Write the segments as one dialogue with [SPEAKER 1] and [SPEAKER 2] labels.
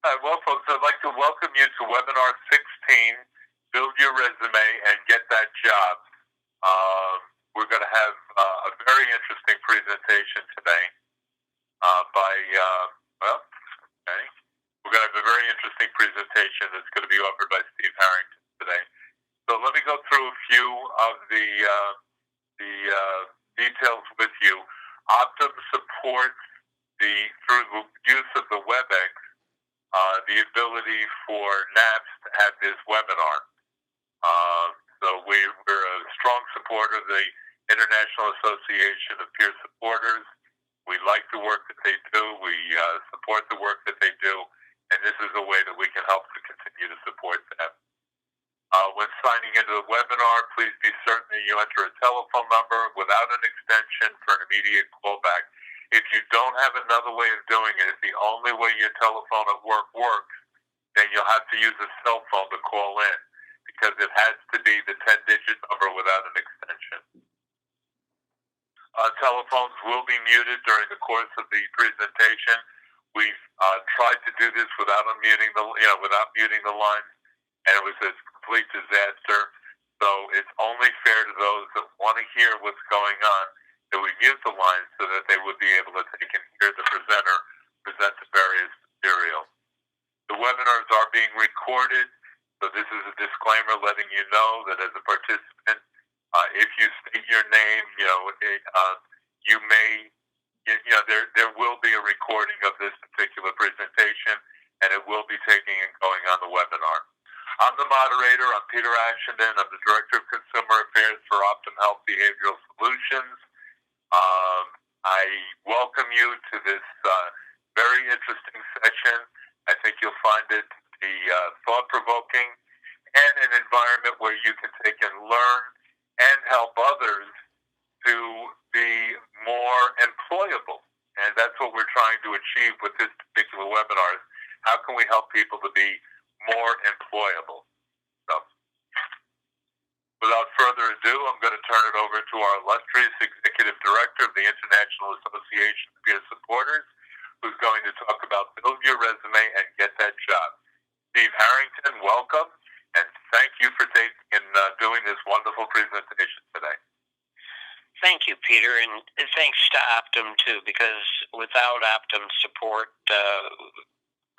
[SPEAKER 1] Well, folks, I'd like to welcome you to webinar 16, Build Your Resume and Get That Job. We're going to have a very interesting presentation today we're going to have a very interesting presentation that's going to be offered by Steve Harrington today. So let me go through a few of the details with you. Optum supports through the use of the WebEx, the ability for N.A.P.S to have this webinar. So we're a strong supporter of the International Association of Peer Supporters. We like the work that they do. We support the work that they do, and this is a way that we can help to continue to support them. When signing into the webinar, please be certain that you enter a telephone number without an extension for an immediate callback. If you don't have another way of doing it, if the only way your telephone at work works, then you'll have to use a cell phone to call in, because it has to be the 10-digit number without an extension. Telephones will be muted during the course of the presentation. We've tried to do this without muting the lines, and it was a complete disaster. So it's only fair to those that want to hear what's going on that we mute the lines so that they would be able to take and hear the presenter present the various material. The webinars are being recorded, so this is a disclaimer letting you know that as a participant, if you state your name, there will be a recording of this particular presentation, and it will be taking and going on the webinar. I'm the moderator. I'm Peter Ashenden. I'm the Director of Consumer Affairs for Optum Health Behavioral Solutions. I welcome you to this very interesting session. I think you'll find it to be thought-provoking and an environment where you can take and learn and help others to be more employable. And that's what we're trying to achieve with this particular webinar. How can we help people to be more employable? So, without further ado, I'm going to turn it over to our illustrious Executive Director of the International Association of Peer Supporters, who's going to talk about Build Your Resume and Get That Job. Steve Harrington, welcome, and thank you for taking and doing this wonderful presentation today.
[SPEAKER 2] Thank you, Peter, and thanks to Optum, too, because without Optum's support,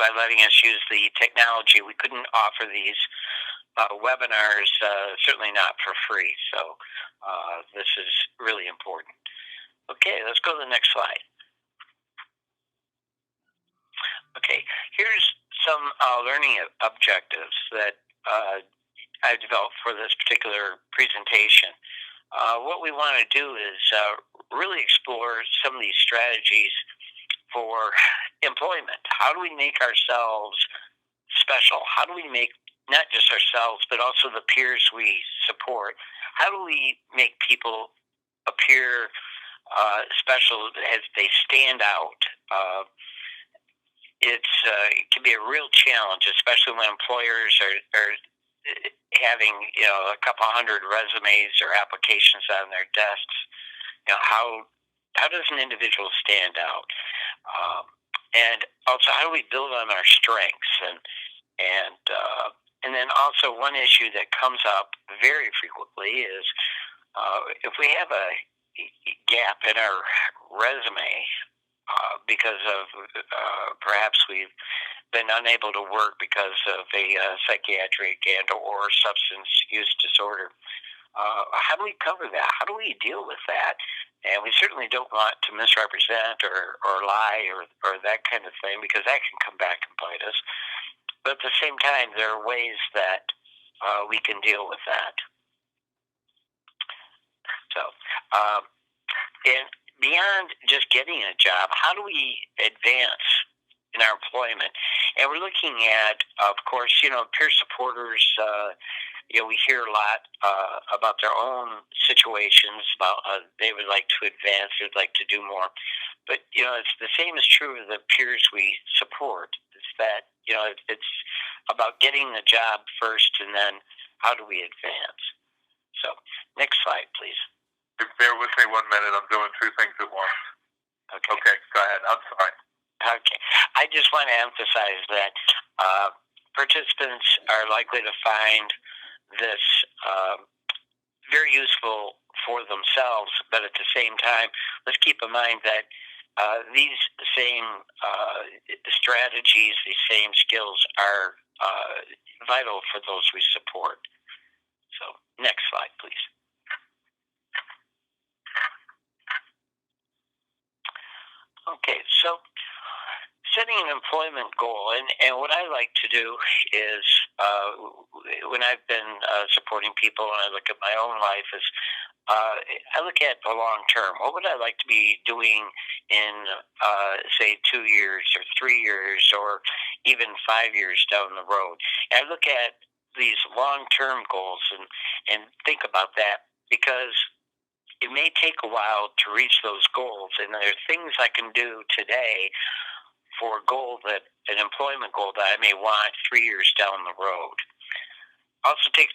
[SPEAKER 2] by letting us use the technology, we couldn't offer these webinars, certainly not for free. So this is really important. Okay, let's go to the next slide. Okay, here's some learning objectives that I developed for this particular presentation. What we want to do is really explore some of these strategies for employment. How do we make ourselves special? How do we make not just ourselves, but also the peers we support? How do we make people appear special as they stand out? It can be a real challenge, especially when employers are having a couple hundred resumes or applications on their desks. How does an individual stand out? And also, how do we build on our strengths? And then also, one issue that comes up very frequently is if we have a gap in our resume because of perhaps we've been unable to work because of a psychiatric and or substance use disorder. How do we cover that? How do we deal with that? And we certainly don't want to misrepresent or lie or that kind of thing, because that can come back and bite us. But at the same time, there are ways that we can deal with that. So, and beyond just getting a job, how do we advance in our employment? And we're looking at, of course, peer supporters. We hear a lot about their own situations, about they would like to advance, they would like to do more. But, it's the same is true of the peers we support. It's that, it's about getting the job first, and then how do we advance? So, next slide, please.
[SPEAKER 1] Bear with me 1 minute. I'm doing two things at once.
[SPEAKER 2] Okay,
[SPEAKER 1] go ahead. I'm sorry.
[SPEAKER 2] Okay. I just want to emphasize that Participants are likely to find this very useful for themselves, but at the same time, let's keep in mind that these same strategies, these same skills are vital for those we support. So, next slide, please. Okay, so setting an employment goal, and what I like to do is when I've been supporting people and I look at my own life is I look at the long term. What would I like to be doing in, say, 2 years or 3 years or even 5 years down the road? And I look at these long-term goals and think about that, because it may take a while to reach those goals, and there are things I can do today for a goal that an employment goal that I may want 3 years down the road. Also take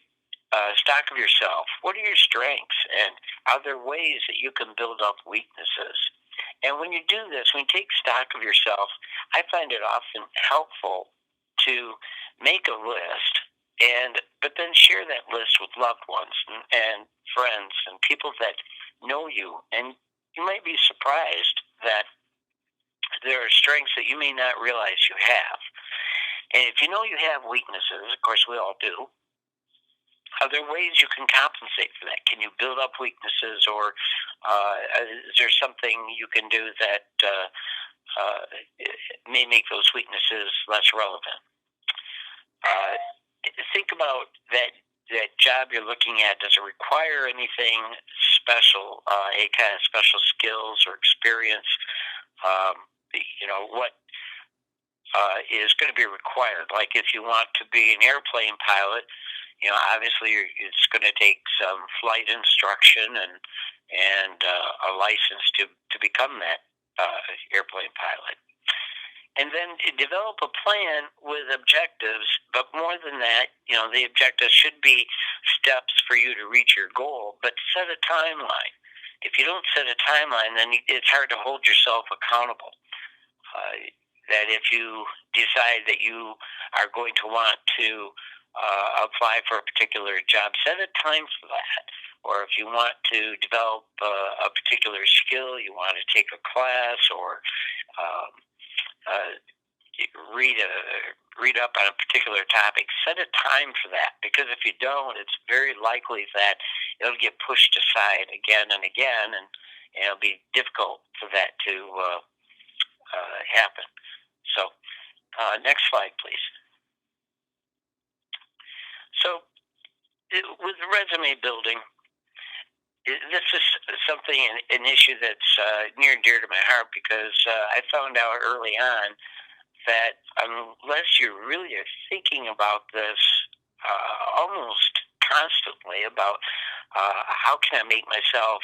[SPEAKER 2] stock of yourself. What are your strengths, and are there ways that you can build up weaknesses? And when you do this, when you take stock of yourself, I find it often helpful to make a list, but then share that list with loved ones and friends and people that know you. And you might be surprised that there are strengths that you may not realize you have. And if you know you have weaknesses, of course we all do, are there ways you can compensate for that? Can you build up weaknesses, or is there something you can do that may make those weaknesses less relevant? Think about that job you're looking at. Does it require anything special, any kind of special skills or experience? What is going to be required? Like if you want to be an airplane pilot, obviously it's going to take some flight instruction and a license to become that airplane pilot. And then develop a plan with objectives, but more than that, the objectives should be steps for you to reach your goal, but set a timeline. If you don't set a timeline, then it's hard to hold yourself accountable. That if you decide that you are going to want to apply for a particular job, set a time for that. Or if you want to develop a particular skill, you want to take a class or read up on a particular topic, set a time for that, because if you don't, it's very likely that it'll get pushed aside again and again, and it'll be difficult for that to happen. So, next slide, please. So, with resume building, this is something, an issue that's near and dear to my heart, because I found out early on that unless you really are thinking about this almost constantly about how can I make myself,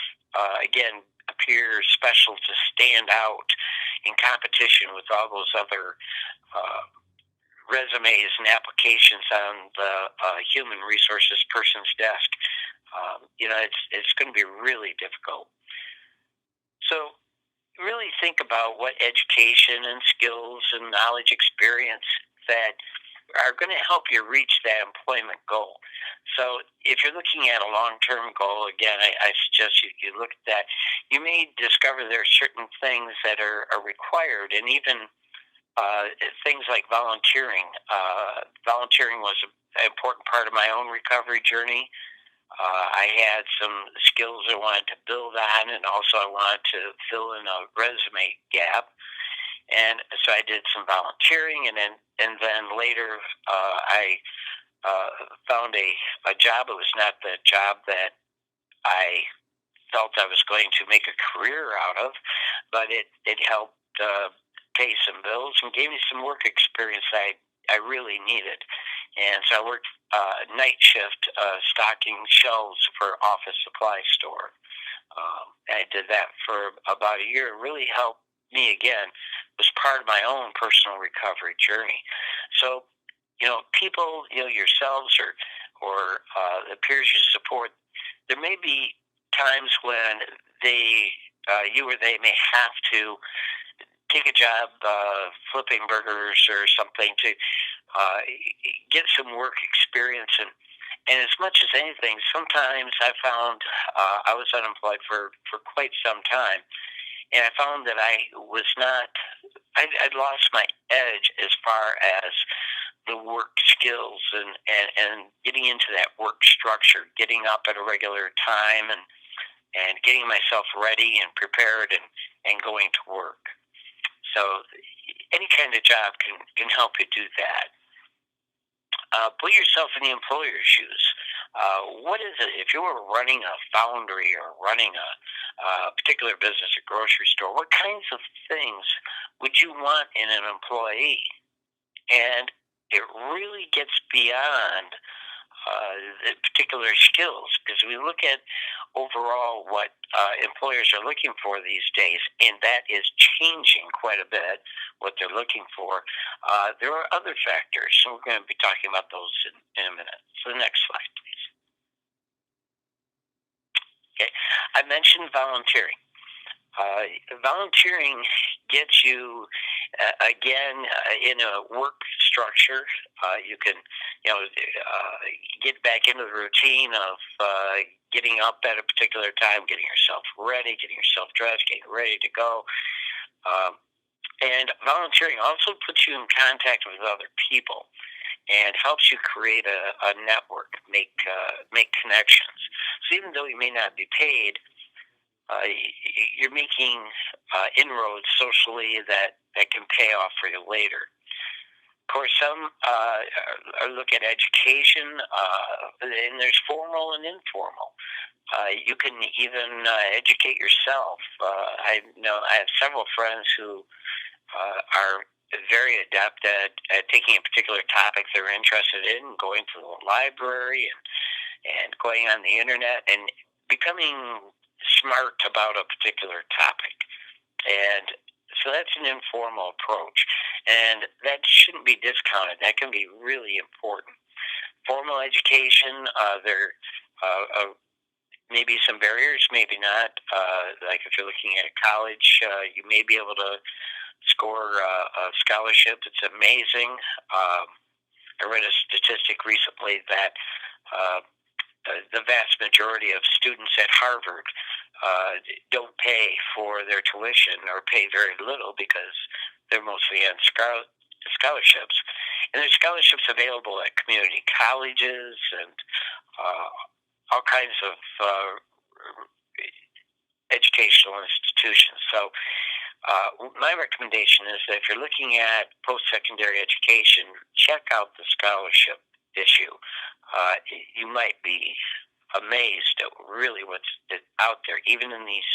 [SPEAKER 2] again, appear special, to stand out in competition with all those other resumes and applications on the human resources person's desk, it's going to be really difficult. So really think about what education and skills and knowledge experience that are going to help you reach that employment goal. So if you're looking at a long-term goal, again, I suggest you look at that. You may discover there are certain things that are required, and even things like volunteering. Volunteering was an important part of my own recovery journey. I had some skills I wanted to build on, and also I wanted to fill in a resume gap. And so I did some volunteering, and then later I found a job. It was not the job that I felt I was going to make a career out of, but it helped pay some bills and gave me some work experience I really needed. And so I worked night shift stocking shelves for office supply store. I did that for about a year. It really helped me, again, was part of my own personal recovery journey. So, people, yourselves or the peers you support, there may be times when you or they may have to take a job flipping burgers or something to get some work experience. And as much as anything, sometimes I found I was unemployed for quite some time, and I found that I'd lost my edge as far as the work skills and getting into that work structure, getting up at a regular time and getting myself ready and prepared and going to work. So any kind of job can help you do that. Put yourself in the employer's shoes. What is it if you were running a foundry or running a particular business, a grocery store? What kinds of things would you want in an employee? And it really gets beyond the particular skills, because we look at overall what employers are looking for these days, and that is changing quite a bit, what they're looking for. There are other factors, so we're going to be talking about those in a minute. So the next slide, please. Okay, I mentioned volunteering. Volunteering gets you again in a work structure. You can get back into the routine of getting up at a particular time, getting yourself ready, getting yourself dressed, getting ready to go. And volunteering also puts you in contact with other people and helps you create a network, make connections. So even though you may not be paid, you're making inroads socially that can pay off for you later. Of course, some look at education, and there's formal and informal. You can even educate yourself. I have several friends who are very adept at taking a particular topic they're interested in, going to the library and going on the internet and becoming smart about a particular topic. And so that's an informal approach, and that shouldn't be discounted. That can be really important. Formal education, there maybe some barriers, maybe not. Like if you're looking at college, you may be able to score a scholarship. It's amazing. I read a statistic recently that the vast majority of students at Harvard don't pay for their tuition or pay very little because they're mostly on scholarships. And there's scholarships available at community colleges and all kinds of educational institutions. So my recommendation is that if you're looking at post-secondary education, check out the scholarship issue. You might be amazed at really what's out there, even in these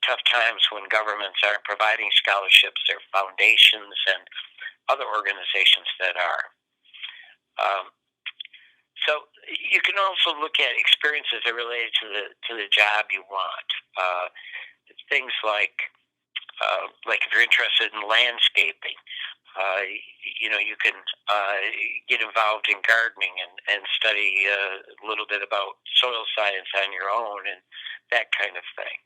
[SPEAKER 2] tough times when governments aren't providing scholarships. There are foundations and other organizations that are. So you can also look at experiences that are related to the job you want. Things like if you're interested in landscaping, you can get involved in gardening and study a little bit about soil science on your own and that kind of thing.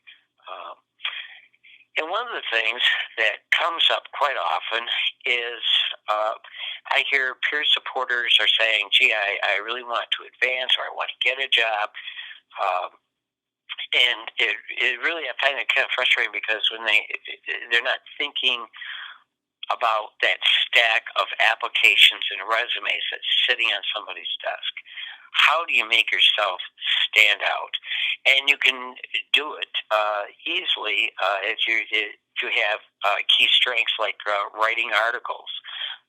[SPEAKER 2] And one of the things that comes up quite often is I hear peer supporters are saying, gee, I really want to advance or I want to get a job. And it really, I find it kind of frustrating because when they're not thinking about that stack of applications and resumes that's sitting on somebody's desk. How do you make yourself stand out? And you can do it easily if you have key strengths like writing articles.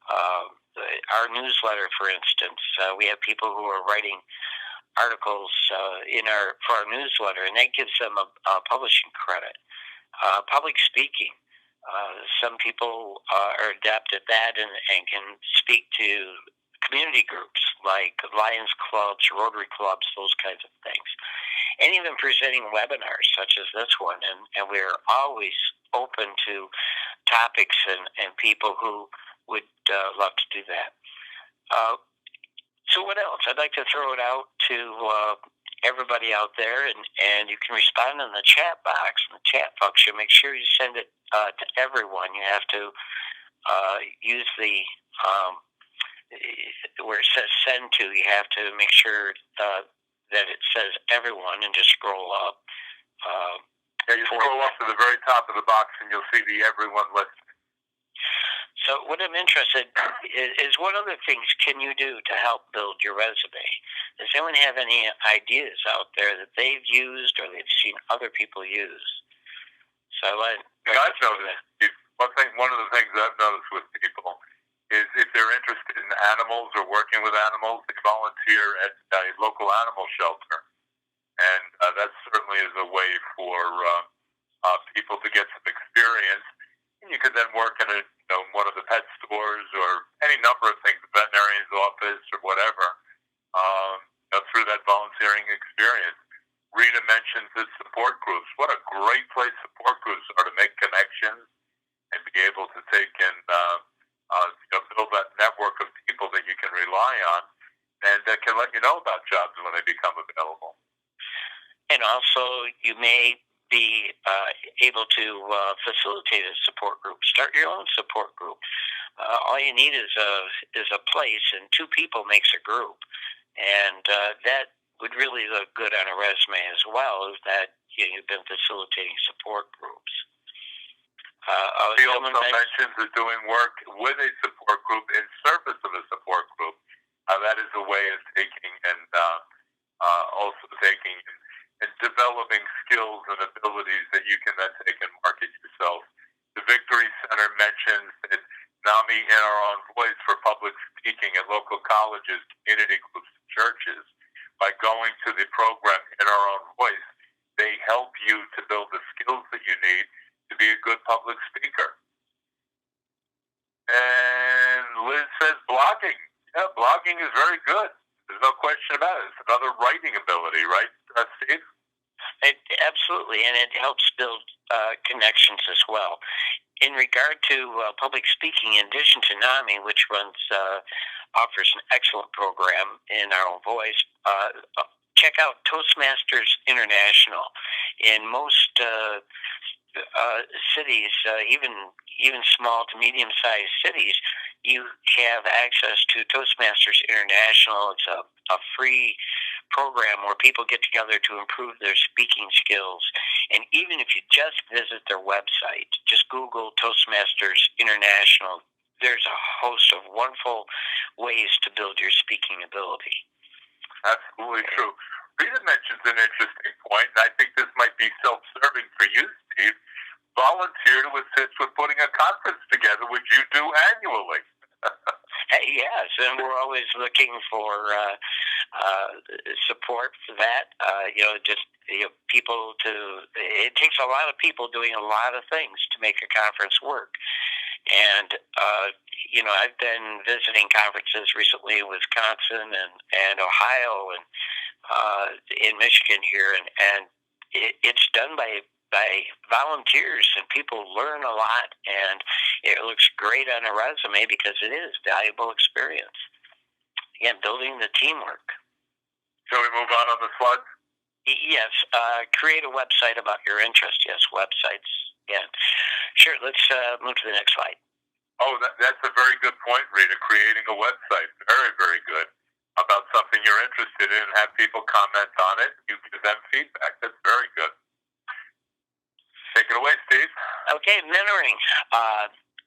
[SPEAKER 2] Our newsletter, for instance, we have people who are writing articles for our newsletter, and that gives them a publishing credit. Public speaking. Some people are adept at that and can speak to community groups like Lions clubs, Rotary clubs, those kinds of things. And even presenting webinars such as this one. And we're always open to topics and people who would love to do that. So what else? I'd like to throw it out to everybody out there, and you can respond in the chat box, in the chat function. Make sure you send it to everyone. You have to use the where it says send to. You have to make sure that it says everyone, and just scroll up.
[SPEAKER 1] You scroll up to the very top of the box, and you'll see the everyone list.
[SPEAKER 2] So what I'm interested is what other things can you do to help build your resume? Does anyone have any ideas out there that they've used or they've seen other people use? So
[SPEAKER 1] I've noticed, one of the things I've noticed with people is if they're interested in animals or working with animals, they volunteer at a local animal shelter. And that certainly is a way for people to get some experience. And you could then work in one of the pet stores or any number of things, the veterinarian's office or whatever, through that volunteering experience. Rita mentions the support groups. What a great place support groups are to make connections and be able to take and build that network of people that you can rely on and that can let you know about jobs when they become available.
[SPEAKER 2] And also, you may be able to facilitate a support group. Start your own support group. All you need is a place, and two people makes a group, and that would really look good on a resume as well. Is that you've been facilitating support groups.
[SPEAKER 1] He also mentions is doing work with a support group in service of a support group. That is a way of taking and also taking and developing skills and abilities that you can then take and market yourself. The Victory Center mentions that NAMI in our own voice for public speaking at local colleges, community groups, and churches. By going to the program in our own voice, they help you to build the skills that you need to be a good public speaker. And Liz says blogging. Yeah, blogging is very good. There's no question about it. It's another writing ability, right, Steve?
[SPEAKER 2] Absolutely, and it helps build connections as well. In regard to public speaking, in addition to NAMI, which offers an excellent program in our own voice, check out Toastmasters International. In most cities, even small to medium-sized cities, you have access to Toastmasters International. It's a free program where people get together to improve their speaking skills. And even if you just visit their website, just Google Toastmasters International, there's a host of wonderful ways to build your speaking ability.
[SPEAKER 1] Absolutely true. Rita mentions an interesting point, and I think this might be self-serving for you, Steve. Volunteer to assist with putting a conference together, which you do annually.
[SPEAKER 2] Yes, and we're always looking for support for that. People it takes a lot of people doing a lot of things to make a conference work. And, I've been visiting conferences recently in Wisconsin and Ohio and in Michigan here, and it's done by volunteers, and people learn a lot, and it looks great on a resume because it is valuable experience. Again, building the teamwork.
[SPEAKER 1] Shall we move on the slides?
[SPEAKER 2] Yes. Create a website about your interest. Yes, websites. Yeah. Sure. Let's move to the next slide.
[SPEAKER 1] Oh, that's a very good point, Rita. Creating a website. Very, very good. About something you're interested in and have people comment on it. You give them feedback. That's very good. Take it away, Steve.
[SPEAKER 2] Okay, mentoring.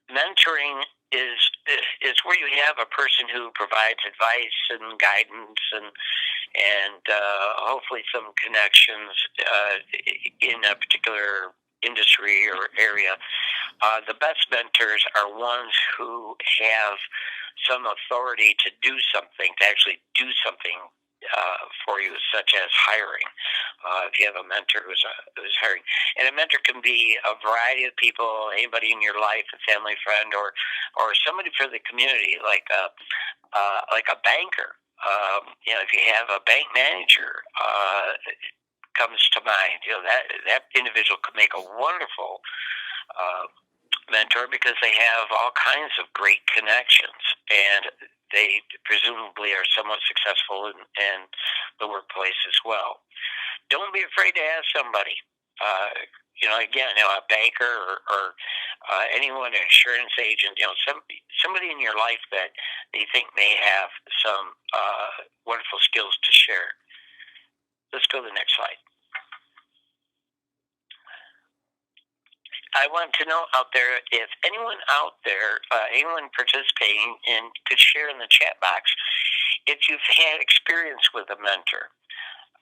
[SPEAKER 2] Mentoring is where you have a person who provides advice and guidance and hopefully some connections in a particular industry or area. The best mentors are ones who have some authority to do something, to actually do something for you, such as hiring. If you have a mentor who's hiring, and a mentor can be a variety of people, anybody in your life, a family friend, or somebody for the community, like a banker. If you have a bank manager, comes to mind. That individual could make a wonderful mentor because they have all kinds of great connections, and they presumably are somewhat successful in the workplace as well. Don't be afraid to ask somebody. Again, a banker or anyone, an insurance agent, somebody in your life that you think may have some wonderful skills to share. Let's go to the next slide. I want to know out there if anyone out there, anyone participating could share in the chat box if you've had experience with a mentor.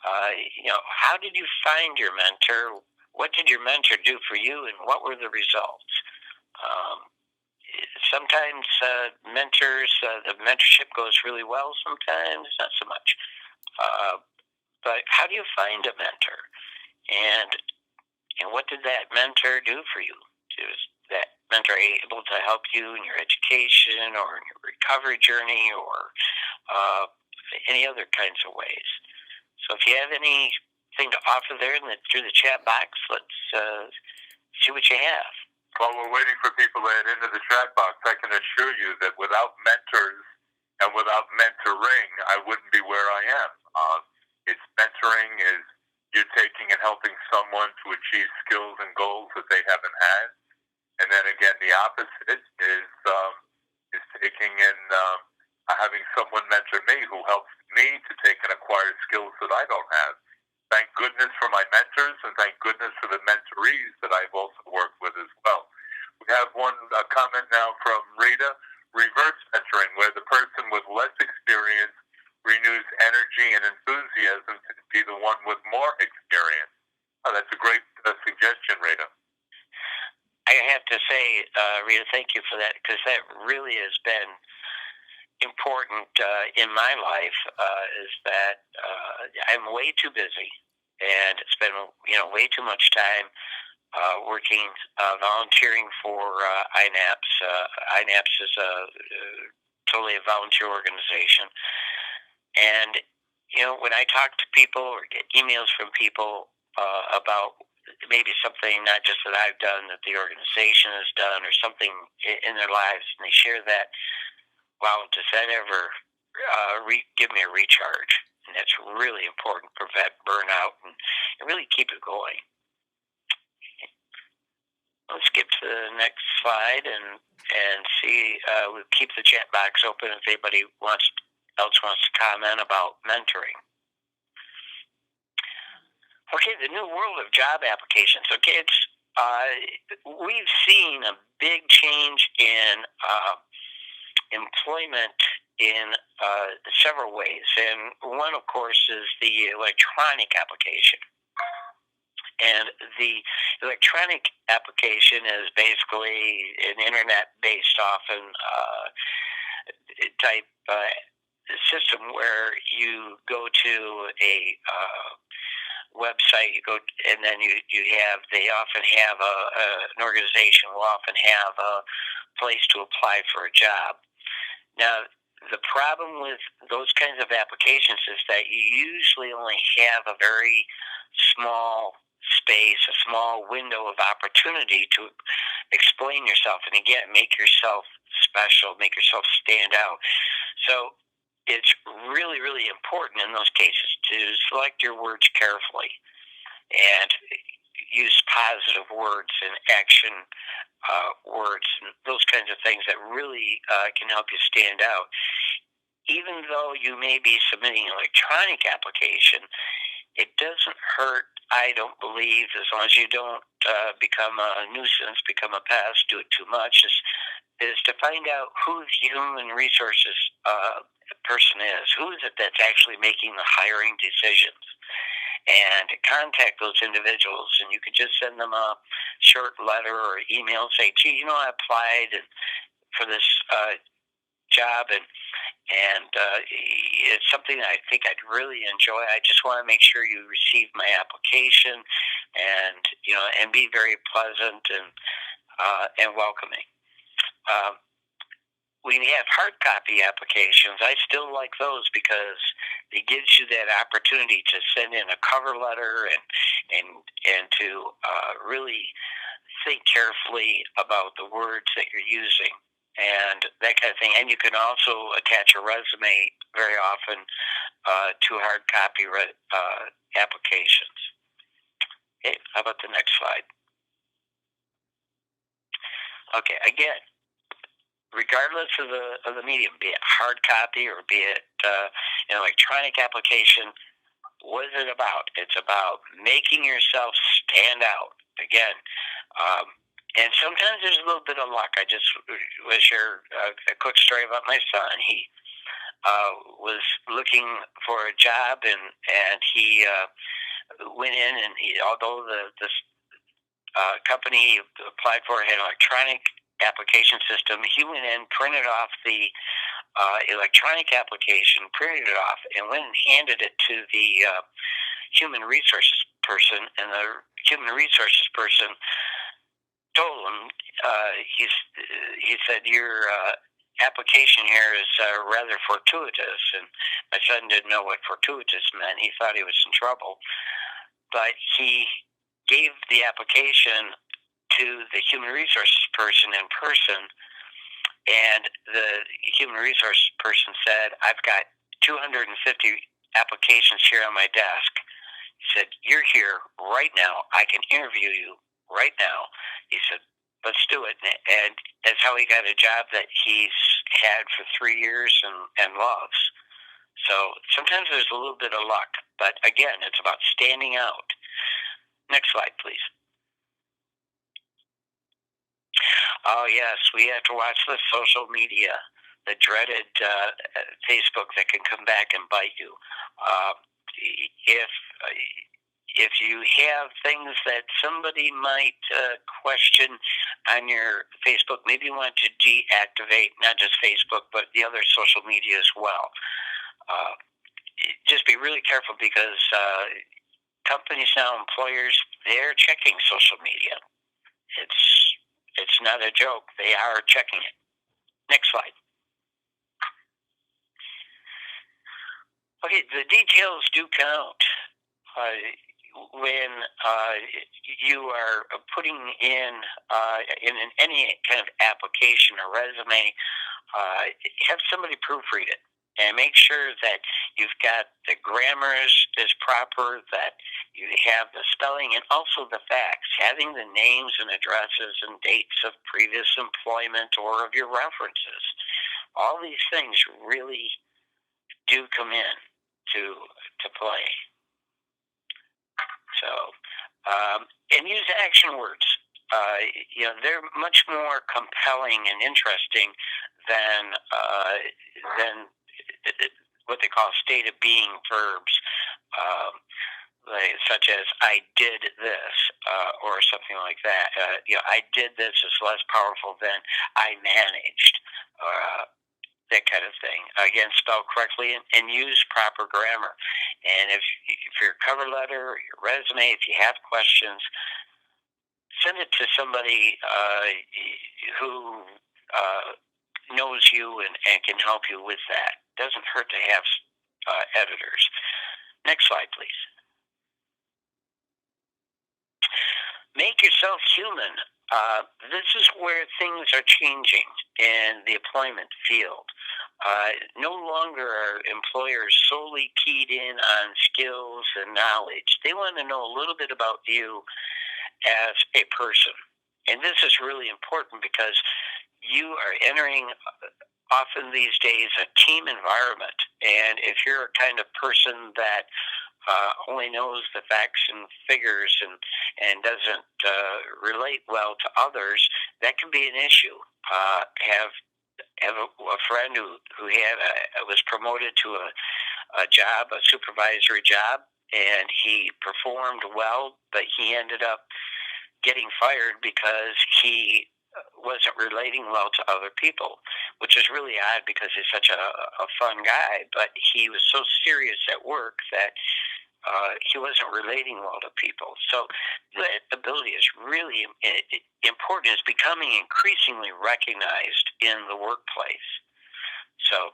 [SPEAKER 2] How did you find your mentor? What did your mentor do for you, and what were the results? Sometimes mentors, the mentorship goes really well. Sometimes not so much. But how do you find a mentor? And what did that mentor do for you? Was that mentor able to help you in your education or in your recovery journey or any other kinds of ways? So if you have anything to offer there through the chat box, let's see what you have.
[SPEAKER 1] While we're waiting for people to add into the chat box, I can assure you that without mentors and without mentoring, I wouldn't be where I am. It's mentoring is you're taking and helping someone to achieve skills and goals that they haven't had. And then again, the opposite is taking and having someone mentor me who helps me to take and acquire skills that I don't have. Thank goodness for my mentors, and thank goodness for the mentorees that I've also worked with as well. We have one comment now from Rita, reverse mentoring, where the person with less experience renews energy and enthusiasm to be the one with more experience. Oh, that's a great suggestion, Rita.
[SPEAKER 2] I have to say, Rita, thank you for that, because that really has been important in my life, is that I'm way too busy, and it's been way too much time working, volunteering for iNAPS. iNAPS is totally a volunteer organization. And, when I talk to people or get emails from people about maybe something not just that I've done, that the organization has done, or something in their lives, and they share that, wow, does that ever give me a recharge? And that's really important, prevent burnout, and really keep it going. Let's skip to the next slide and see. We'll keep the chat box open if anybody else wants to comment about mentoring. Okay, the new world of job applications. Okay, we've seen a big change in employment in several ways, and one, of course, is the electronic application. And the electronic application is basically an internet-based, often type system where you go to a website, and then they often have an organization will often have a place to apply for a job. Now, the problem with those kinds of applications is that you usually only have a very small space, a small window of opportunity to explain yourself, and again, make yourself special, make yourself stand out. So it's really, really important in those cases to select your words carefully and use positive words and action words and those kinds of things that really can help you stand out. Even though you may be submitting an electronic application, it doesn't hurt, I don't believe, as long as you don't become a nuisance, become a pest, do it too much, is to find out who the human resources person is. Who is it that's actually making the hiring decisions? And contact those individuals, and you could just send them a short letter or email, say, gee, I applied for this job, and it's something that I think I'd really enjoy. I just want to make sure you receive my application, and be very pleasant and welcoming. When you have hard copy applications, I still like those because it gives you that opportunity to send in a cover letter and to really think carefully about the words that you're using. and that kind of thing. And you can also attach a resume very often to hard copy applications. Okay, how about the next slide? Okay, again, regardless of the medium, be it hard copy or be it an electronic application, what is it about? It's about making yourself stand out. Again, and sometimes there's a little bit of luck. I just want to share a quick story about my son. He was looking for a job, and he went in, and although the company he applied for had an electronic application system, he went in, printed off the electronic application, printed it off, and went and handed it to the human resources person, and the human resources person told him, he said, your application here is rather fortuitous. And my son didn't know what fortuitous meant. He thought he was in trouble. But he gave the application to the human resources person in person, and the human resources person said, I've got 250 applications here on my desk. He said, you're here right now. I can interview you right now. He said, let's do it. And that's how he got a job that he's had for 3 years and loves. So sometimes there's a little bit of luck, but again, it's about standing out. Next slide, please. Oh, yes, we have to watch the social media, the dreaded Facebook that can come back and bite you. If you have things that somebody might question on your Facebook, maybe you want to deactivate not just Facebook, but the other social media as well. Just be really careful, because companies now, employers, they're checking social media. It's not a joke. They are checking it. Next slide. Okay, the details do count. When you are putting in any kind of application or resume, have somebody proofread it and make sure that you've got the grammar is proper, that you have the spelling, and also the facts, having the names and addresses and dates of previous employment or of your references. All these things really do come in to play. So, and use action words. They're much more compelling and interesting than what they call state of being verbs, such as "I did this" or something like that. "I did this" is less powerful than "I managed." That kind of thing. Again, spell correctly and use proper grammar. And if your cover letter, your resume, if you have questions, send it to somebody who knows you and can help you with that. Doesn't hurt to have editors. Next slide, please. Make yourself human. This is where things are changing in the employment field. No longer are employers solely keyed in on skills and knowledge. They want to know a little bit about you as a person. And this is really important, because you are entering, often these days, a team environment. And if you're a kind of person that only knows the facts and figures and doesn't relate well to others, that can be an issue. Have a friend who was promoted to a job, a supervisory job, and he performed well, but he ended up getting fired because he wasn't relating well to other people, which is really odd, because he's such a fun guy, but he was so serious at work that he wasn't relating well to people. So that ability is really important. It's becoming increasingly recognized in the workplace. So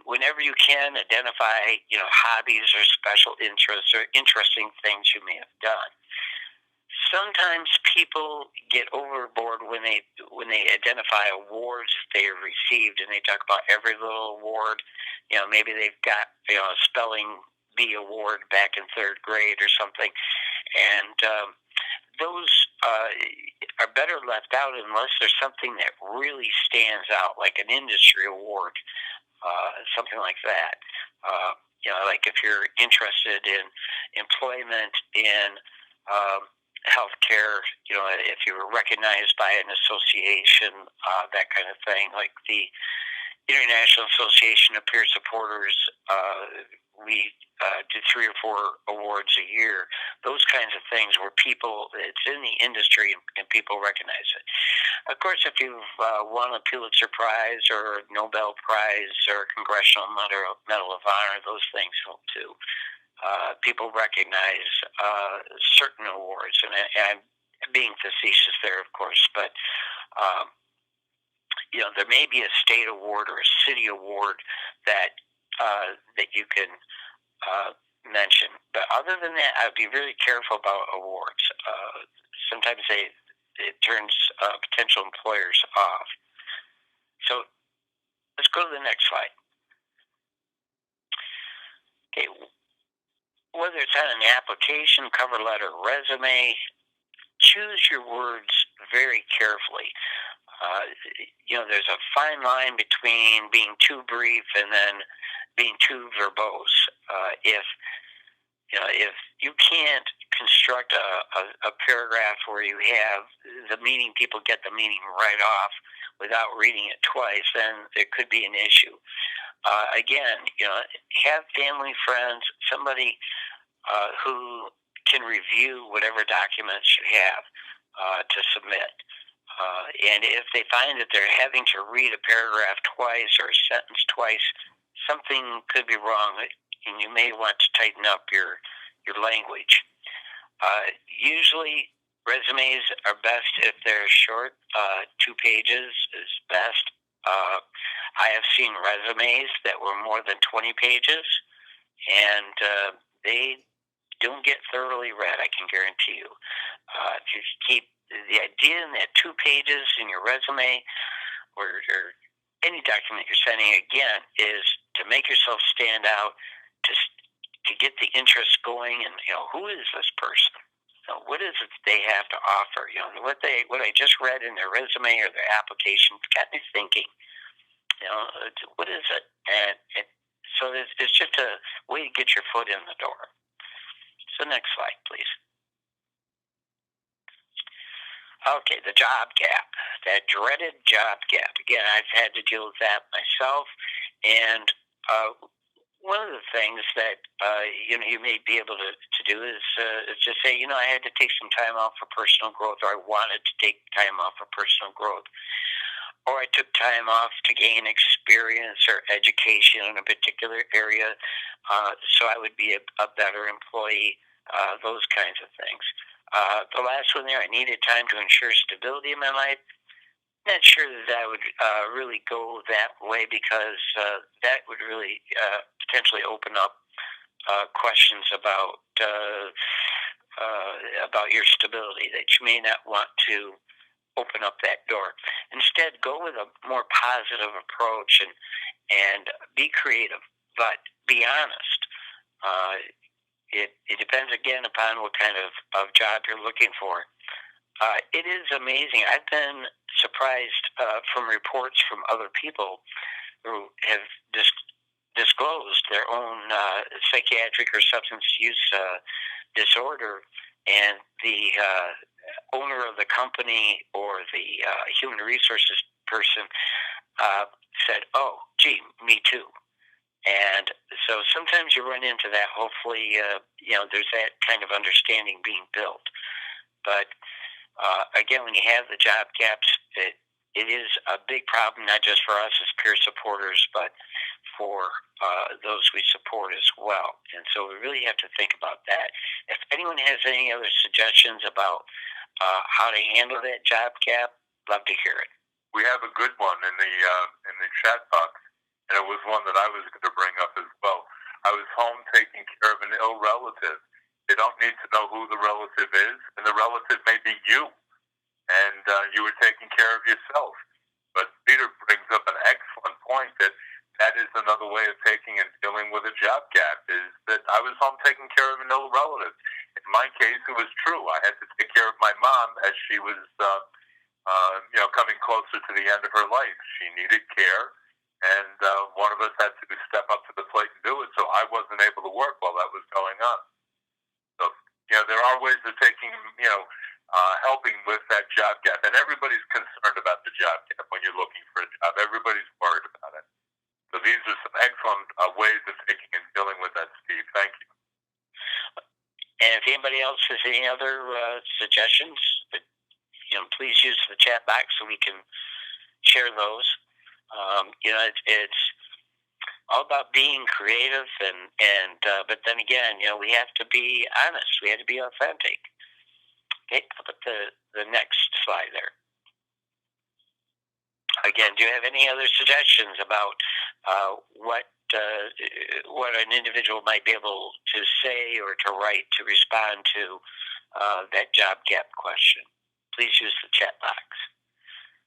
[SPEAKER 2] whenever you can, identify hobbies or special interests or interesting things you may have done. sometimes people get overboard when they identify awards they have received, and they talk about every little award. Maybe they've got a spelling bee award back in third grade or something, and those are better left out unless there's something that really stands out, like an industry award, something like that. Like if you're interested in employment in healthcare, if you were recognized by an association, that kind of thing, like the International Association of Peer Supporters, we do 3 or 4 awards a year. Those kinds of things where it's in the industry and people recognize it. Of course, if you've won a Pulitzer Prize or a Nobel Prize or a Congressional Medal of Honor, those things help too. People recognize certain awards, and I'm being facetious there, of course, but there may be a state award or a city award that you can mention. But other than that, I would be really careful about awards. Sometimes it turns potential employers off. So let's go to the next slide. Okay. Whether it's on an application, cover letter, resume, choose your words very carefully. There's a fine line between being too brief and then being too verbose. If you can't construct a paragraph where you have the meaning, people get the meaning right off without reading it twice, then there could be an issue. Again, have family, friends, somebody who can review whatever documents you have to submit. And if they find that they're having to read a paragraph twice or a sentence twice, something could be wrong, and you may want to tighten up your language. Usually, resumes are best if they're short. 2 pages is best. I have seen resumes that were more than 20 pages, and they don't get thoroughly read, I can guarantee you. If you keep the idea in that 2 pages in your resume or any document you're sending, again, is to make yourself stand out, to get the interest going, and who is this person? What is it they have to offer? What I just read in their resume or their application got me thinking. What is it? And so it's just a way to get your foot in the door. So next slide, please. Okay, the job gap, that dreaded job gap. Again, I've had to deal with that myself, and one of the things that you may be able to do is just say, I had to take some time off for personal growth, or I wanted to take time off for personal growth, or I took time off to gain experience or education in a particular area, so I would be a better employee. Those kinds of things. The last one there, I needed time to ensure stability in my life. Not sure that I would really go that way, because that would really potentially open up questions about your stability, that you may not want to open up that door. Instead, go with a more positive approach and be creative, but be honest. It depends, again, upon what kind of job you're looking for. It is amazing. I've been surprised from reports from other people who have disclosed their own psychiatric or substance use disorder, and the owner of the company or the human resources person said, "Oh, gee, me too." And so sometimes you run into that. Hopefully, there's that kind of understanding being built. But again, when you have the job gaps, it is a big problem, not just for us as peer supporters, but for those we support as well. And so we really have to think about that. If anyone has any other suggestions about how to handle that job gap, love to hear it.
[SPEAKER 1] We have a good one in the chat box. And it was one that I was going to bring up as well. I was home taking care of an ill relative. It don't need to know who the relative is, and the relative may be you, and you were taking care of yourself. But Peter brings up an excellent point that is another way of taking and dealing with a job gap, is that I was home taking care of an ill relative. In my case, it was true. I had to take care of my mom as she was, coming closer to the end of her life. She needed care, and one of us had to step up to the plate and do it, so I wasn't able to work while that was going on. So, there are ways of taking, helping with that job gap, and everybody's concerned about the job gap when you're looking for a job. Everybody's worried about it. So these are some excellent ways of taking and dealing with that, Steve. Thank you.
[SPEAKER 2] And if anybody else has any other suggestions, please use the chat box so we can share those. It's all about being creative, but then again, we have to be honest. We have to be authentic. Okay, how about the next slide there? Again, do you have any other suggestions about what an individual might be able to say or to write to respond to that job gap question? Please use the chat box.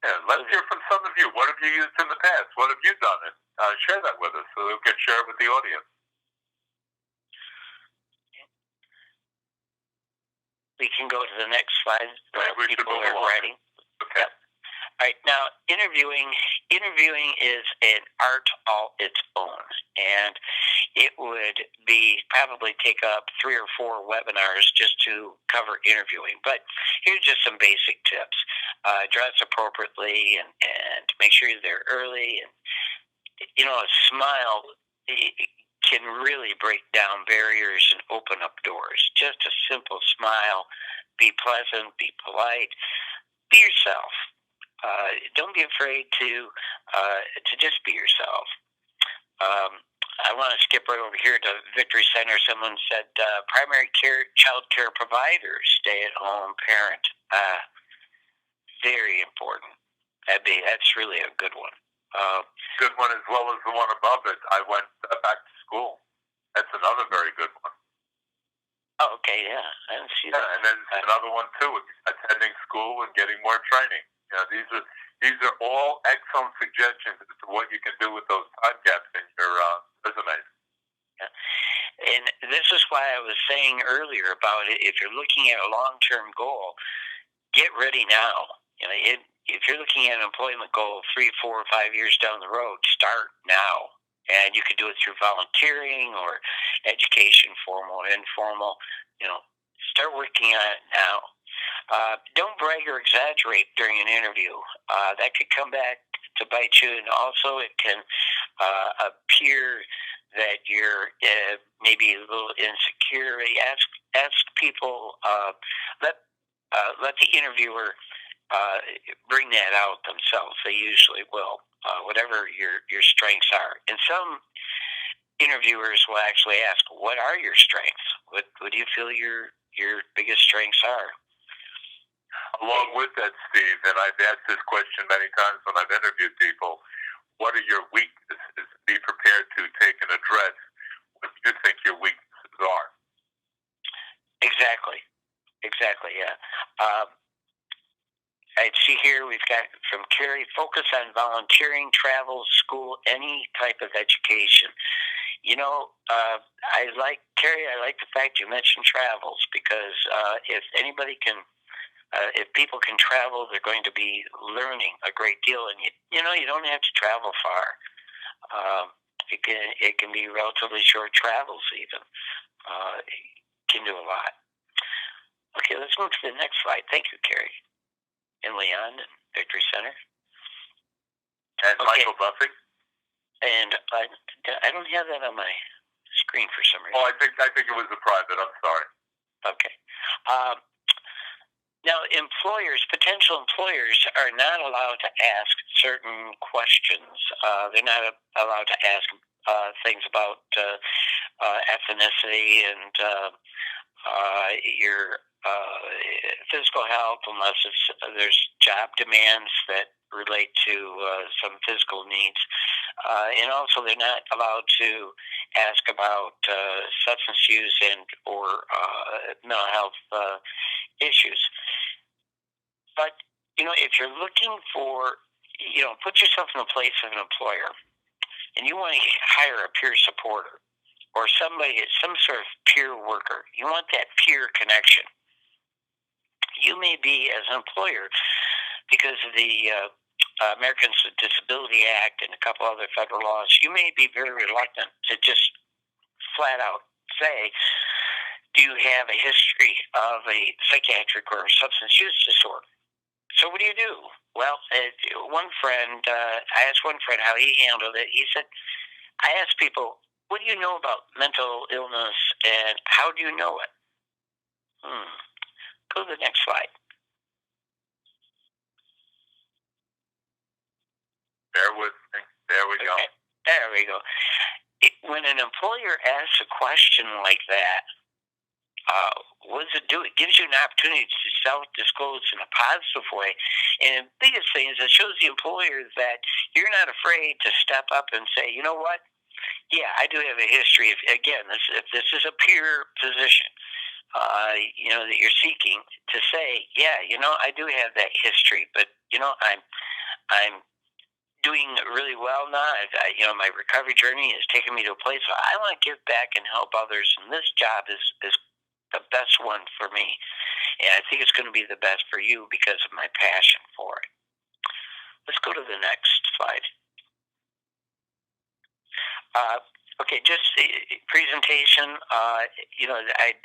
[SPEAKER 1] Yeah, let's hear from some of you. What have you used in the past? What have you done? And share that with us so we can share it with the audience.
[SPEAKER 2] We can go to the next slide.
[SPEAKER 1] People are
[SPEAKER 2] ready.
[SPEAKER 1] Okay.
[SPEAKER 2] Yep. All right. Now, interviewing is an art all its own, and it would probably take up 3 or 4 webinars just to cover interviewing. But here's just some basic tips: dress appropriately, and make sure you're there early. And a smile can really break down barriers and open up doors. Just a simple smile. Be pleasant. Be polite. Be yourself. Don't be afraid to just be yourself. I want to skip right over here to Victory Center. Someone said primary child care provider, stay-at-home parent. Very important. That's really a good one.
[SPEAKER 1] Good one, as well as the one above it. I went back to school. That's another very good one.
[SPEAKER 2] Oh, okay, yeah. I didn't see that.
[SPEAKER 1] And then another one too, attending school and getting more training. These are all excellent suggestions as to what you can do with those time gaps in your resumes.
[SPEAKER 2] Yeah. And this is why I was saying earlier about it. If you're looking at a long-term goal, get ready now. If you're looking at an employment goal 3, 4, 5 years down the road, start now. And you can do it through volunteering or education, formal or informal. Start working on it now. Don't brag or exaggerate during an interview. That could come back to bite you, and also it can appear that you're maybe a little insecure. Ask people. Let the interviewer bring that out themselves. They usually will. Whatever your strengths are, and some interviewers will actually ask, "What are your strengths? What do you feel your biggest strengths are?"
[SPEAKER 1] Along with that, Steve, and I've asked this question many times when I've interviewed people, what are your weaknesses? Be prepared to take and address what you think your weaknesses are.
[SPEAKER 2] Exactly, yeah. I see here we've got from Carrie, focus on volunteering, travel, school, any type of education. I like the fact you mentioned travels, because if people can travel, they're going to be learning a great deal, and you don't have to travel far. It can be relatively short travels even. It can do a lot. Okay, let's move to the next slide. Thank you, Carrie. And Leon and Victory Center.
[SPEAKER 1] And okay. Michael Buffy.
[SPEAKER 2] And I don't have that on my screen for some reason.
[SPEAKER 1] Oh, I think it was a private. I'm sorry.
[SPEAKER 2] Okay. Now, potential employers are not allowed to ask certain questions. They're not allowed to ask things about ethnicity and your physical health, unless there's job demands that relate to some physical needs. And also, they're not allowed to ask about substance use or mental health issues. But if you're looking for, put yourself in the place of an employer, and you want to hire a peer supporter or some sort of peer worker. You want that peer connection. You may be, as an employer, because of the Americans with Disability Act and a couple other federal laws, you may be very reluctant to just flat out say, do you have a history of a psychiatric or substance use disorder? So what do you do? Well, one friend, I asked one friend how he handled it. He said, I asked people, what do you know about mental illness and how do you know it? Go to the next slide.
[SPEAKER 1] Bear with me. There we go.
[SPEAKER 2] There we go. When an employer asks a question like that, what does it do? It gives you an opportunity to self-disclose in a positive way. And the biggest thing is it shows the employer that you're not afraid to step up and say, you know what? Yeah, I do have a history. If this is a peer position, that you're seeking to say, yeah, I do have that history, but I'm doing really well now. My recovery journey has taken me to a place where I want to give back and help others, and this job is the best one for me. And I think it's going to be the best for you because of my passion for it. Let's go to the next slide. Okay, just presentation. I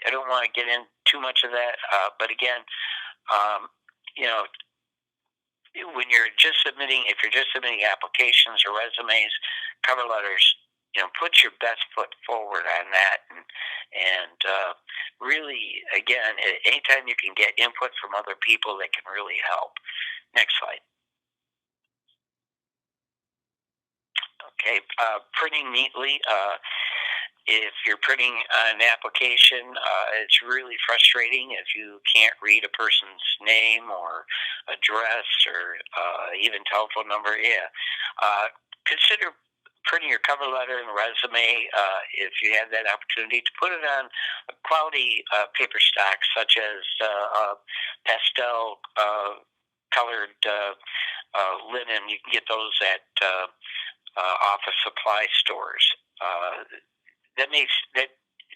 [SPEAKER 2] don't want to get in too much of that, but again, when you're just submitting, if you're just submitting applications or resumes, cover letters, put your best foot forward on that, and really, again, anytime you can get input from other people, that can really help. Next slide. Okay, printing neatly. If you're printing an application, it's really frustrating if you can't read a person's name or address or even telephone number. Yeah, consider printing your cover letter and resume if you have that opportunity to put it on a quality paper stock, such as pastel colored linen. You can get those at office supply stores. That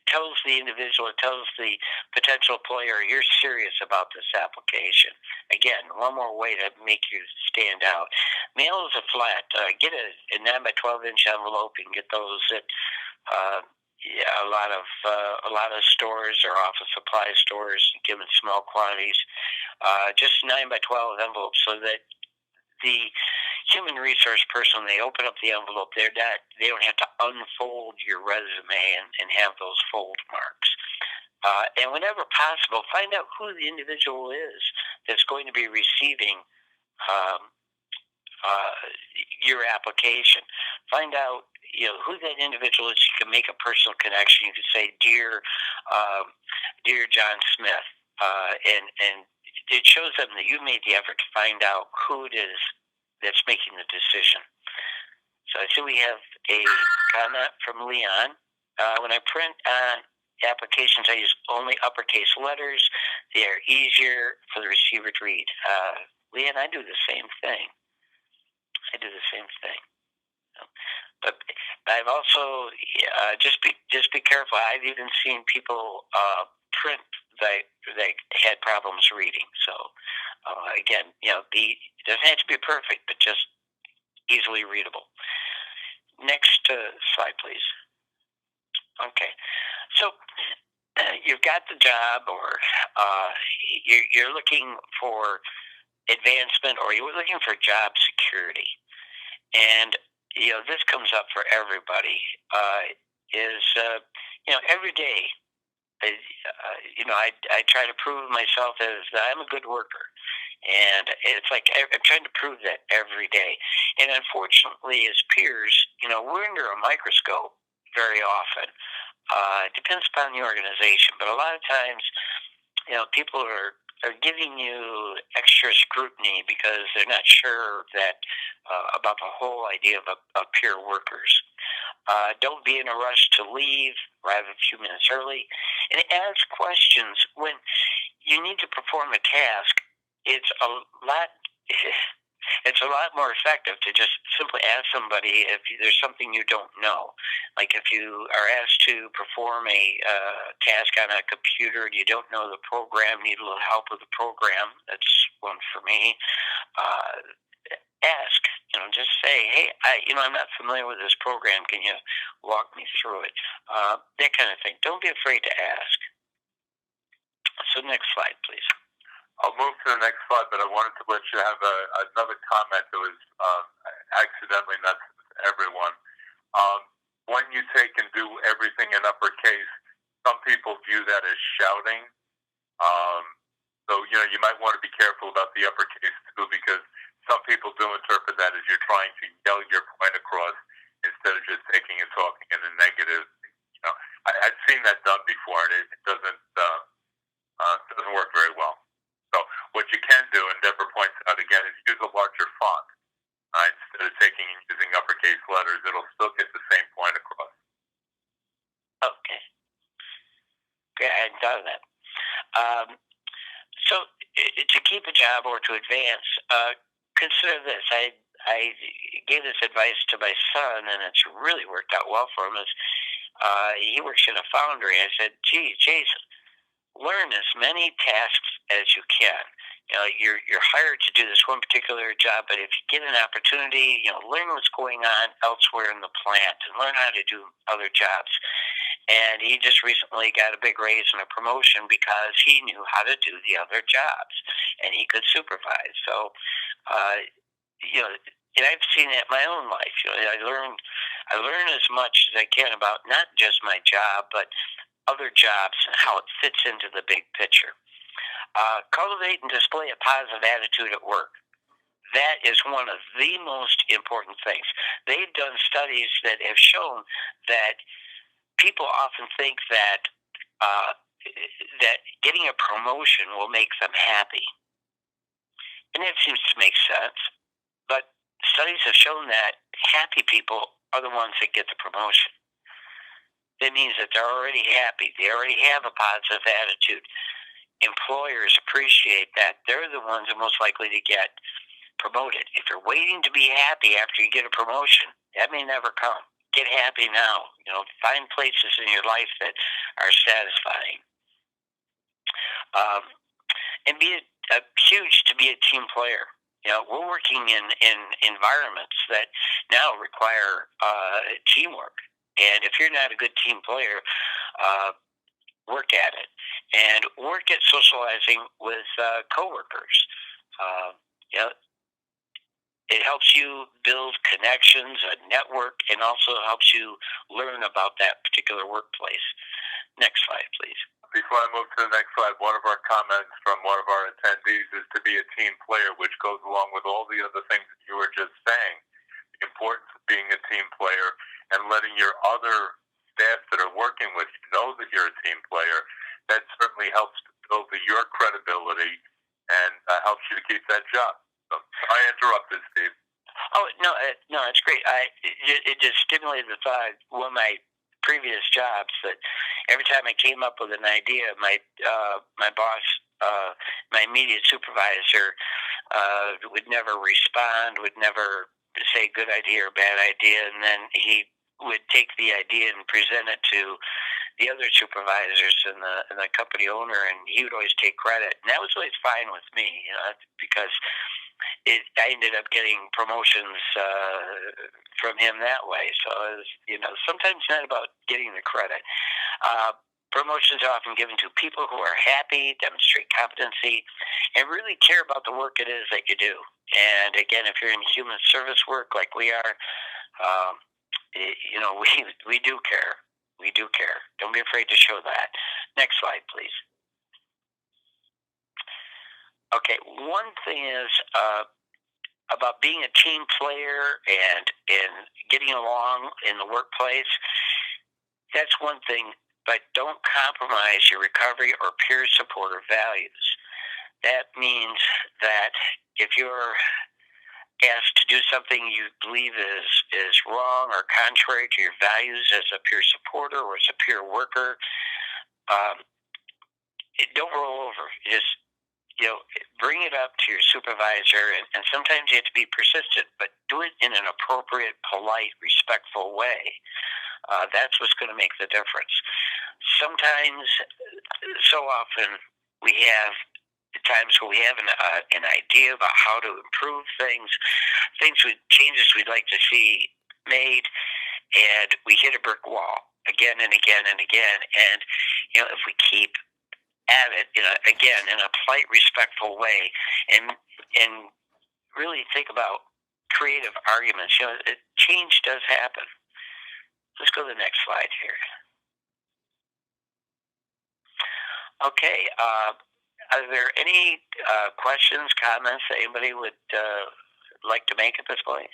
[SPEAKER 2] tells the individual, it tells the potential employer, you're serious about this application. Again, one more way to make you stand out. Mail is a flat. Get a 9x12 inch envelope. You can get those at a lot of stores or office supply stores, given small quantities. Just 9x12 envelopes, so that the human resource person, when they open up the envelope, they don't have to unfold your resume and have those fold marks. And whenever possible, find out who the individual is that's going to be receiving your application. Find out who that individual is. You can make a personal connection. You can say, dear John Smith, and it shows them that you made the effort to find out who it is that's making the decision. So I see we have a comment from Leon. When I print on applications, I use only uppercase letters. They are easier for the receiver to read. Leon, I do the same thing. But I've also just be careful. I've even seen people print that had problems reading. So again, it doesn't have to be perfect, but just easily readable. Next slide, please. Okay, so you've got the job, or you're looking for advancement, or you're looking for job security, and this comes up for everybody. Every day, I try to prove myself as I'm a good worker, and it's like I'm trying to prove that every day. And unfortunately, as peers, we're under a microscope very often. It depends upon the organization, but a lot of times, people are are giving you extra scrutiny because they're not sure that about the whole idea of peer workers. Don't be in a rush to leave. Arrive a few minutes early, and ask questions when you need to perform a task. It's a lot. It's a lot more effective to just simply ask somebody if there's something you don't know. Like if you are asked to perform a task on a computer and you don't know the program, need a little help with the program. That's one for me. Ask, just say, hey, I'm not familiar with this program. Can you walk me through it? That kind of thing. Don't be afraid to ask. So next slide, please.
[SPEAKER 1] I'll move to the next slide, but I wanted to let you have another comment that was accidentally not to everyone. When you take and do everything in uppercase, some people view that as shouting. So, you might want to be careful about the uppercase too, because some people do interpret that as you're trying to yell your point across instead of just taking and talking in a negative. I've seen that done before, and it doesn't work very well. So what you can do, and Deborah points out again, is use a larger font. Instead of taking and using uppercase letters, it'll still get the same point across.
[SPEAKER 2] Okay. Okay, I hadn't thought of that. So to keep a job or to advance, consider this. I gave this advice to my son, and it's really worked out well for him. He works in a foundry. I said, gee, Jason, learn as many tasks as you can. You're hired to do this one particular job, but if you get an opportunity, learn what's going on elsewhere in the plant and learn how to do other jobs. And he just recently got a big raise and a promotion because he knew how to do the other jobs and he could supervise. So, and I've seen it in my own life. I learn as much as I can about not just my job, but other jobs and how it fits into the big picture. Cultivate and display a positive attitude at work. That is one of the most important things. They've done studies that have shown that people often think that that getting a promotion will make them happy. And that seems to make sense. But studies have shown that happy people are the ones that get the promotion. That means that they're already happy. They already have a positive attitude. Employers appreciate that. They're the ones who are most likely to get promoted. If you're waiting to be happy after you get a promotion, that may never come. Get happy now. Find places in your life that are satisfying. And be huge to be a team player. We're working in environments that now require teamwork. And if you're not a good team player, work at it. And work at socializing with coworkers. It helps you build connections, a network, and also helps you learn about that particular workplace. Next slide, please.
[SPEAKER 1] Before I move to the next slide, one of our comments from one of our attendees is to be a team player, which goes along with all the other things that you were just saying. The importance of being a team player and letting your other staff that are working with you know that you're a team player. That certainly helps to build your credibility and helps you to keep that job. So I interrupted, Steve.
[SPEAKER 2] Oh, no, it's great. It just stimulated the thought. One of my previous jobs that every time I came up with an idea, my boss, my immediate supervisor, would never respond, would never say good idea or bad idea, and then he would take the idea and present it to the other supervisors and the company owner, and he would always take credit. And that was always fine with me, because I ended up getting promotions from him that way. So it was, sometimes it's not about getting the credit. Promotions are often given to people who are happy, demonstrate competency, and really care about the work it is that you do. And again, if you're in human service work like we are, we do care. We do care. Don't be afraid to show that. Next slide, please. Okay, one thing is about being a team player and getting along in the workplace. That's one thing, but don't compromise your recovery or peer support or values. That means that if you're asked to do something you believe is wrong or contrary to your values as a peer supporter or as a peer worker, don't roll over. Just bring it up to your supervisor, and sometimes you have to be persistent, but do it in an appropriate, polite, respectful way. That's what's going to make the difference. Sometimes, so often, we have times where we have an idea about how to improve changes we'd like to see made, and we hit a brick wall again and again and again. And if we keep at it, again in a polite, respectful way, and really think about creative arguments, change does happen. Let's go to the next slide here. Okay. Are there any questions, comments that anybody would like to make at this point?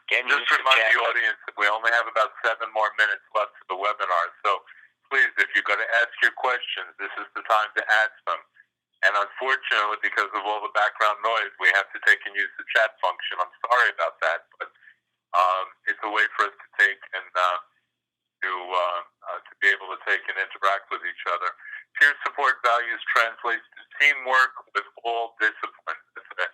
[SPEAKER 1] Just remind the audience that we only have about 7 more minutes left of the webinar. So please, if you're going to ask your questions, this is the time to ask them. And unfortunately, because of all the background noise, we have to take and use the chat function. I'm sorry about that, but it's a way for us to take and to be able to take and interact with each other. Peer support values translates to teamwork with all disciplines. It's a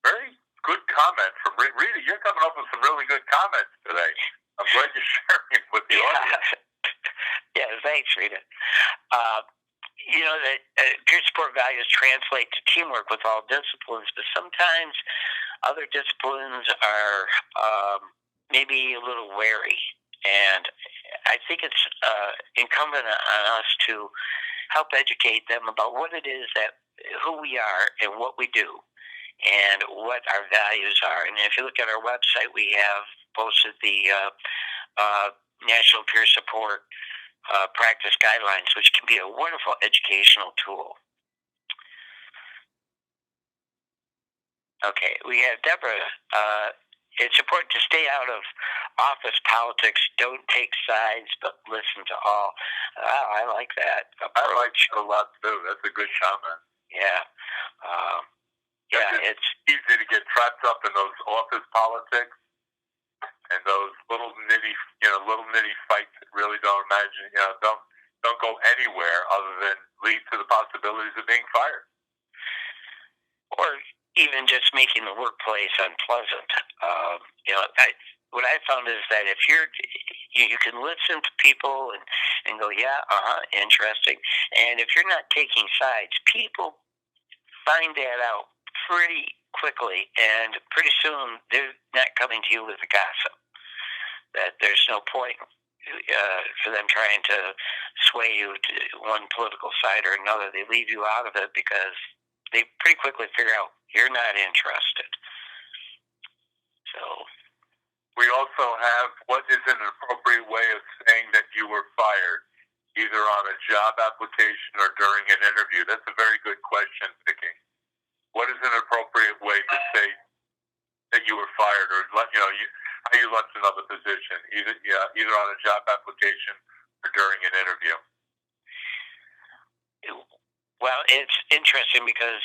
[SPEAKER 1] very good comment from Rita. You're coming up with some really good comments today. I'm glad you're sharing it with the audience.
[SPEAKER 2] Yeah, thanks, Rita. That peer support values translate to teamwork with all disciplines, but sometimes other disciplines are maybe a little wary. And I think it's incumbent on us to help educate them about what it is who we are and what we do and what our values are. And if you look at our website, we have posted the National Peer Support Practice Guidelines, which can be a wonderful educational tool. Okay, we have Deborah. It's important to stay out of office politics. Don't take sides, but listen to all. I like that approach.
[SPEAKER 1] I like it a lot, too. That's a good comment.
[SPEAKER 2] Yeah.
[SPEAKER 1] It's easy to get trapped up in those office politics and those little nitty fights that really don't go anywhere other than lead to the possibilities of being fired.
[SPEAKER 2] Or even just making the workplace unpleasant. What I found is that if you can listen to people and go, interesting. And if you're not taking sides, people find that out pretty quickly, and pretty soon they're not coming to you with the gossip. That there's no point for them trying to sway you to one political side or another. They leave you out of it because they pretty quickly figure out you're not interested. So
[SPEAKER 1] we also have what is an appropriate way of saying that you were fired, either on a job application or during an interview. That's a very good question, Vicki. What is an appropriate way to say that you were fired, or how you left another position, either on a job application or during an interview?
[SPEAKER 2] Well, it's interesting because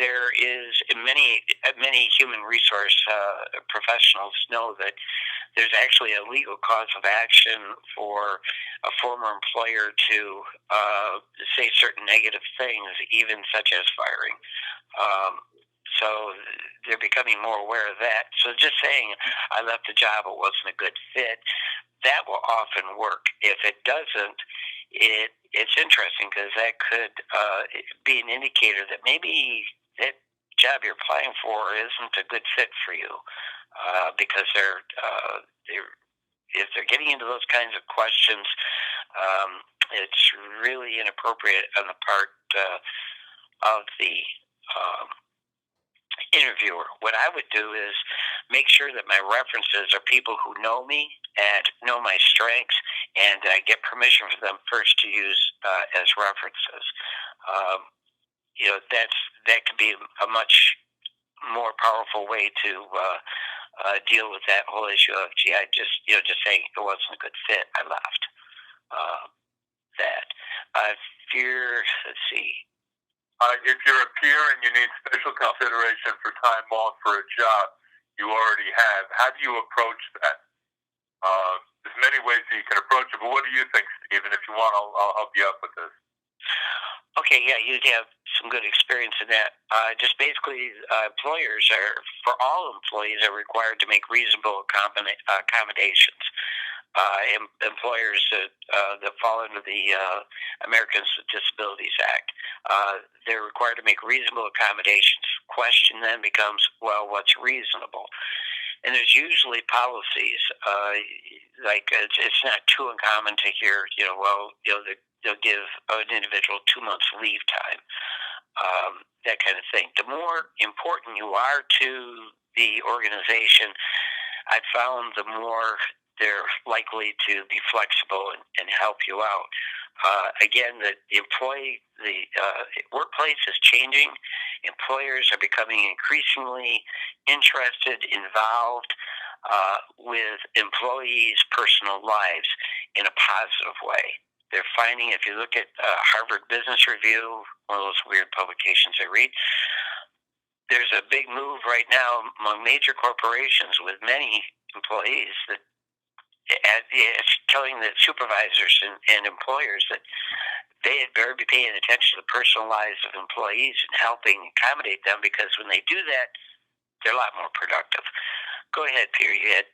[SPEAKER 2] there is many human resource professionals know that there's actually a legal cause of action for a former employer to say certain negative things, even such as firing. So they're becoming more aware of that. So just saying, I left the job, it wasn't a good fit, that will often work. If it doesn't, it's interesting because that could be an indicator that maybe that job you're applying for isn't a good fit for you, because if they're getting into those kinds of questions, it's really inappropriate on the part of the interviewer. What I would do is make sure that my references are people who know me and know my strengths, and I get permission from them first to use as references. That could be a much more powerful way to deal with that whole issue of, I just saying it wasn't a good fit, I left. Let's see.
[SPEAKER 1] If you're a peer and you need special consideration for time off for a job you already have, how do you approach that? There's many ways that you can approach it, but what do you think, Steve? And if you want, I'll help you out with this.
[SPEAKER 2] Okay, yeah, you have some good experience in that. Just basically, employers for all employees, are required to make reasonable accommodations. Employers that fall under the Americans with Disabilities Act, they're required to make reasonable accommodations. Question then becomes, well, what's reasonable? And there's usually policies, like it's not too uncommon to hear, they'll give an individual 2 months leave time, that kind of thing. The more important you are to the organization, I've found the more they're likely to be flexible and help you out. Again, the workplace is changing. Employers are becoming increasingly interested, involved with employees' personal lives in a positive way. They're finding, if you look at Harvard Business Review, one of those weird publications I read, there's a big move right now among major corporations with many employees that it's telling the supervisors and employers that they had better be paying attention to the personal lives of employees and helping accommodate them, because when they do that, they're a lot more productive. Go ahead, Peter. You had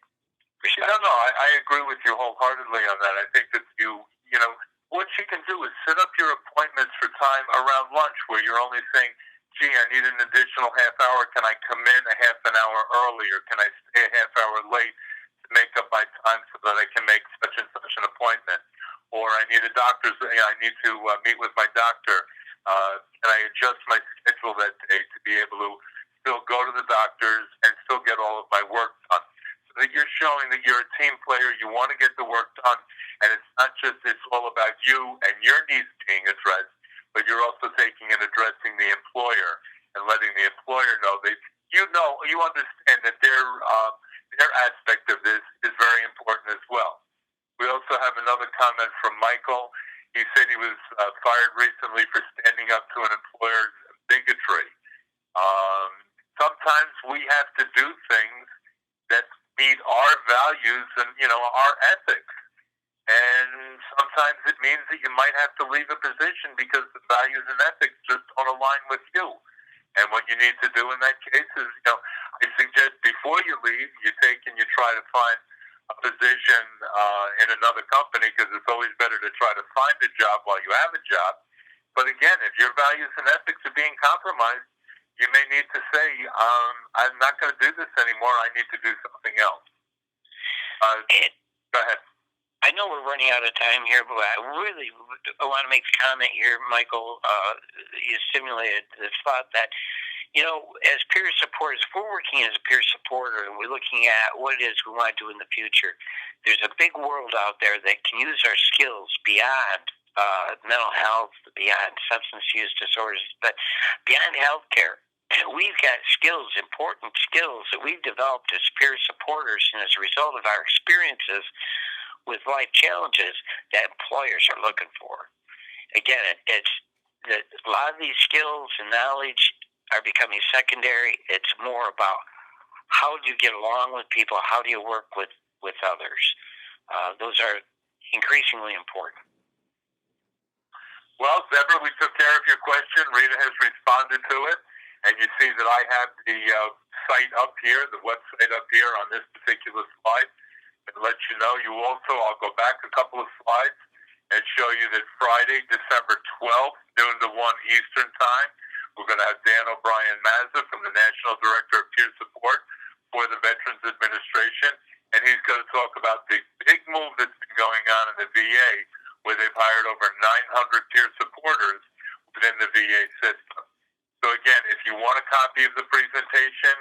[SPEAKER 2] response.
[SPEAKER 1] No, I agree with you wholeheartedly on that. I think that what you can do is set up your appointments for time around lunch where you're only saying, gee, I need an additional half hour. Can I come in a half an hour early, or can I stay a half hour late to make up my time so that I can make such and such an appointment? Or I need I need to meet with my doctor. Can I adjust my schedule that day to be able to still go to the doctors and still get all of my work done? So that you're showing that you're a team player, you want to get the work done, and it's not just it's all about you and your needs being addressed, but you're also taking and addressing the employer and letting the employer know that you understand that their aspect of this is very important as well. We also have another comment from Michael. He said he was fired recently for standing up to an employer's bigotry. Sometimes we have to do things that meet our values and our ethics. And sometimes it means that you might have to leave a position because the values and ethics just don't align with you. And what you need to do in that case is, I suggest before you leave, you take and you try to find a position in another company, because it's always better to try to find a job while you have a job. But again, if your values and ethics are being compromised, you may need to say, I'm not going to do this anymore. I need to do something else. Go ahead.
[SPEAKER 2] I know we're running out of time here, but I want to make a comment here, Michael. You stimulated the thought that, as peer supporters, if we're working as a peer supporter and we're looking at what it is we want to do in the future, there's a big world out there that can use our skills beyond mental health, beyond substance use disorders, but beyond healthcare. We've got skills, important skills that we've developed as peer supporters, and as a result of our experiences with life challenges that employers are looking for. Again, it's that a lot of these skills and knowledge are becoming secondary. It's more about how do you get along with people, how do you work with others. Those are increasingly important.
[SPEAKER 1] Well, Zebra, we took care of your question. Rita has responded to it. And you see that I have the site up here, the website up here on this particular slide. And let you know, I'll go back a couple of slides and show you that Friday, December 12th, noon to 1 Eastern Time, we're going to have Dan O'Brien-Mazza from the National Director of Peer Support for the Veterans Administration. And he's going to talk about the big move that's been going on in the VA, where they've hired over 900 peer supporters within the VA system. So again, if you want a copy of the presentation,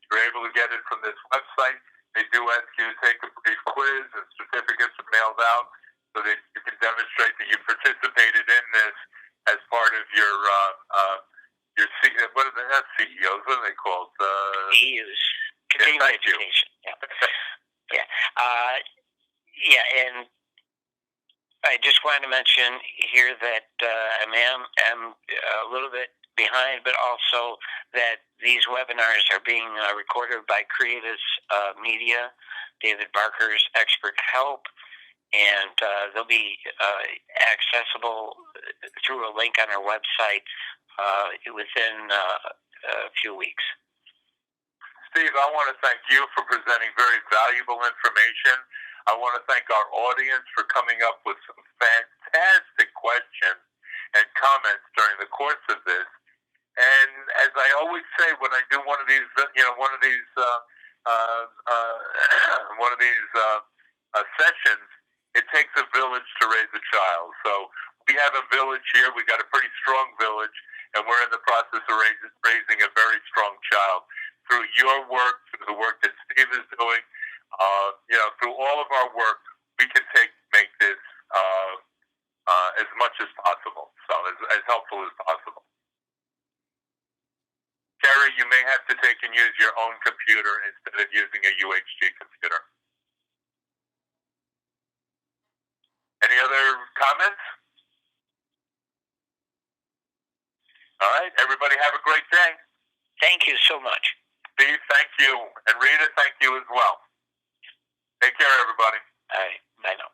[SPEAKER 1] you're able to get it from this website. They do ask you to take a brief quiz, and certificates are mailed out so that you can demonstrate that you participated in this as part of your what are not CEOs? What are they called?
[SPEAKER 2] CEUs. Continuing education. Yeah. Yeah. And I just wanted to mention here that I'm a little bit behind, but also that these webinars are being recorded by Createus Media, David Barker's expert help, and they'll be accessible through a link on our website within a few weeks.
[SPEAKER 1] Steve, I want to thank you for presenting very valuable information. I want to thank our audience for coming up with some fantastic questions and comments during the course of this. And as I always say, when I do one of these sessions, it takes a village to raise a child. So we have a village here. We got a pretty strong village, and we're in the process of raising a very strong child through your work, through the work that Steve is doing. Through all of our work, we can make this as much as possible. So as helpful as possible. Kerry, you may have to take and use your own computer instead of using a UHG computer. Any other comments? All right, everybody have a great day.
[SPEAKER 2] Thank you so much.
[SPEAKER 1] Steve, thank you. And Rita, thank you as well. Take care, everybody.
[SPEAKER 2] All right, bye now.